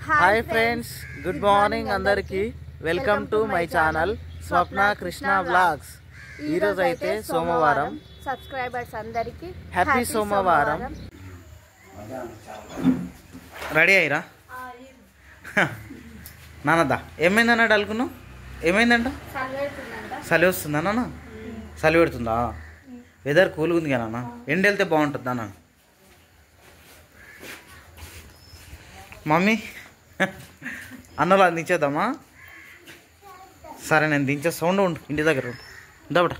Hi friends, good morning అందరికి. Welcome to my channel Swapna Krishna vlogs. ఈరోజు అయితే సోమవారం. సబ్స్క్రైబర్స్ అందరికి హ్యాపీ సోమవారం. రెడీ అయ్యిరా నాన్నదా? ఏమైందన్నాడు అనుకున్నావు? ఏమైందంట? చలి వస్తుందా నాన్న? చలి పెడుతుందా? వెదర్ కూల్గా ఉంది కదా నాన్న. ఎండ వెళ్తే బాగుంటుందా నాన్న? మమ్మీ అన్నలా దించేద్దామా? సరే నేను దించే. సౌండ్ ఉండు, ఇంటి దగ్గర ఉండు. ఇందాబట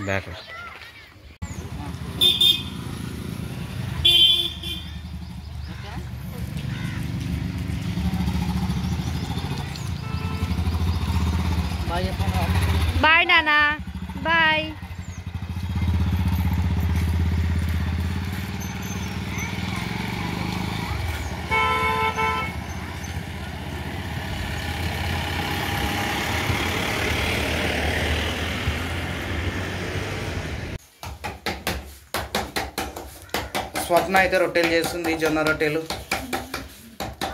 బ్యాక్. బాయ్ నానా, బాయ్. స్వప్న అయితే రొట్టెలు చేస్తుంది, జొన్న రొట్టెలు.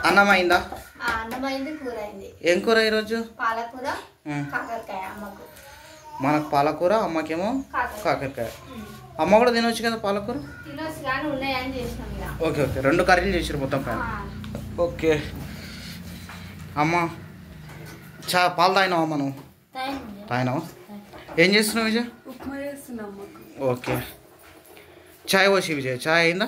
అన్నం అయిందా? అన్నమైంది, కూర అయింది. ఏం కూర ఈరోజు? పాలకూర, కాకరకాయ. అమ్మకు మనకు పాలకూర, అమ్మకేమో కాకరకాయ. అమ్మ కూడా తినొచ్చు కదా పాలకూర? తినొచ్చు కానీ ఉన్నాయని చేసినాం. ఓకే ఓకే, 2 కర్రీలు చేసారు మొత్తం పైన. ఓకే అమ్మ, పాలు తాగినావా? మనం తాగినావా? ఏం చేస్తున్నావు విజయ్? ఓకే, చాయ్ పోసి విజయ్. చాయ్ అయిందా?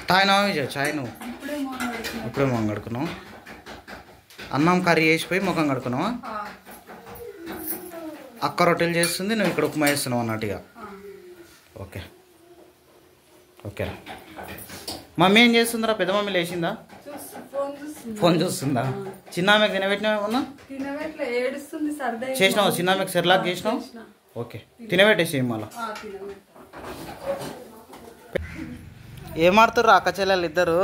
తాగినావా విజయ్ చాయ్? నువ్వు ఇప్పుడే మొహం కడుకున్నావు. అన్నం కర్రీ వేసిపోయి ముఖం కడుకున్నావా? అక్క రొట్టెలు చేస్తుంది, నువ్వు ఇక్కడ ఉప్మా వేస్తున్నావు అన్నట్టుగా. Okay okay. మమ్మీ ఏం చేస్తుందిరా? పెద్ద మమ్మీ లేచిందా? ఫోన్ చూస్తుందా? చిన్నామెకు తినబెట్టినావు ఏమన్నా? చేసినావు? చిన్నామెకు సెర్లాక్ చేసినావు? ఓకే, తినబెట్టేసి మళ్ళా. ఏం ఆడుతుర్రు అక్క చెల్లెలు ఇద్దరు?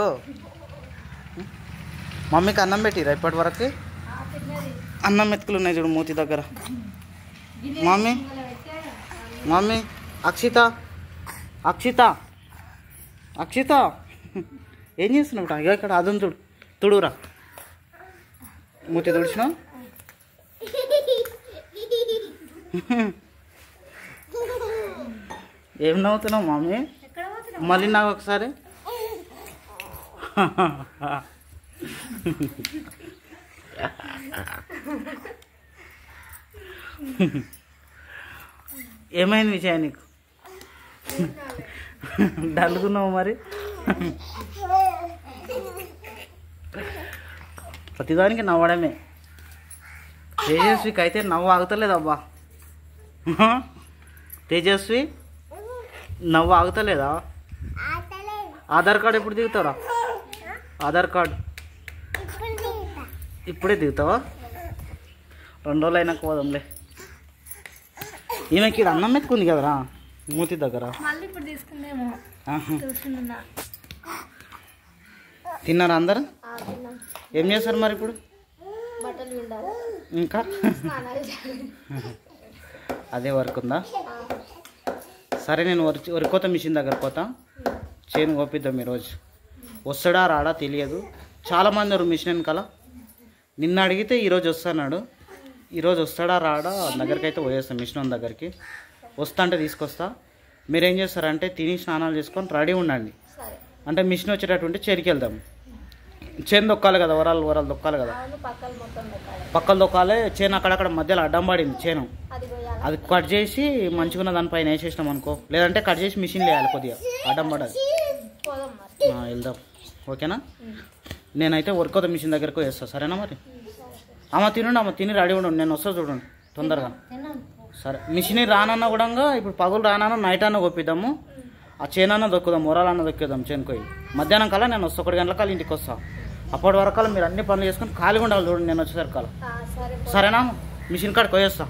మమ్మీకి అన్నం పెట్టిరా ఇప్పటి వరకు? అన్నం మెతుకులు ఉన్నాయి చూడు మూతి దగ్గర. మమ్మీ మమ్మీ, అక్షిత అక్షిత అక్షిత ఏం చేస్తున్నావు? ఇక ఇక్కడ అదం చూడు, తుడురా. మూతి తుడిచినా? ఏం నవ్వుతున్నావు మమ్మీ? మళ్ళీ నాకు ఒకసారి. ఏమైంది విజయ నీకు? డల్గున్నావు మరి. ప్రతిదానికి నవ్వడమే. తేజస్వికి అయితే నవ్వు ఆగుతలేదబ్బా. తేజస్వి నవ్వు ఆగుతలేదా? ఆధార్ కార్డు ఎప్పుడు దిగుతారా? ఆధార్ కార్డు ఇప్పుడే దిగుతావా? 2 రోజులు అయినాక పోదాంలే. ఈమెకి ఇక్కడ అన్నం ఎత్తుకుంది కదరా మూతి దగ్గర. తిన్నారా అందరు? ఏం చేస్తారు మరి ఇప్పుడు? ఇంకా అదే వర్క్ ఉందా? సరే, నేను వరికోత మిషన్ దగ్గర పోతా. చేను కోపిద్దాం ఈరోజు. వస్తాడా రాడా తెలియదు. చాలామంది ఉన్నారు మిషన్ వెనకాల. నిన్న అడిగితే ఈరోజు వస్తున్నాడు. ఈరోజు వస్తాడా రాడా దగ్గరికి అయితే పోయేస్తాం. మిషన్ దగ్గరికి వస్తా అంటే తీసుకొస్తా. మీరేం చేస్తారంటే తిని స్నానాలు చేసుకొని రెడీ ఉండండి. అంటే మిషన్ వచ్చేటటువంటి చేరికి వెళ్దాం. చేను దొక్కాలి కదా, వరాలు దొక్కాలి కదా. పక్కలు దొక్కాలి. చేను అక్కడక్కడ మధ్యలో అడ్డం పడింది చేను. అది కట్ చేసి మంచిగా ఉన్న దానిపైన వేసేసినాం అనుకో. లేదంటే కట్ చేసి మిషన్ వేయాలి, కొద్దిగా అడ్డం పడాలి. వెళ్దాం, ఓకేనా? నేనైతే వర్కౌట్ మిషన్ దగ్గరకు వేస్తా, సరేనా? మరి అమ్మ తినండి, అమ్మ తిని రెడీ ఉండండి. నేను వస్తా చూడండి తొందరగా. సరే, మిషన్ రానన్నా కూడా ఇప్పుడు పగులు రానన్నా నైట్ అన్న కొప్పిద్దాము. ఆ చేనన్నా దొక్కుదాం, మొరాలన్నా దొక్కేద్దాం చేనుకోయి. మధ్యాహ్నం కల్లా నేను వస్తా, 1 గంటల కల్లా ఇంటికి వస్తా. అప్పటి వరకు మీరు అన్ని పనులు చేసుకొని ఖాళీగా ఉండాలి చూడండి నేను వచ్చేసరికి. సరేనా? మిషన్ కాడికి పోయేస్తా.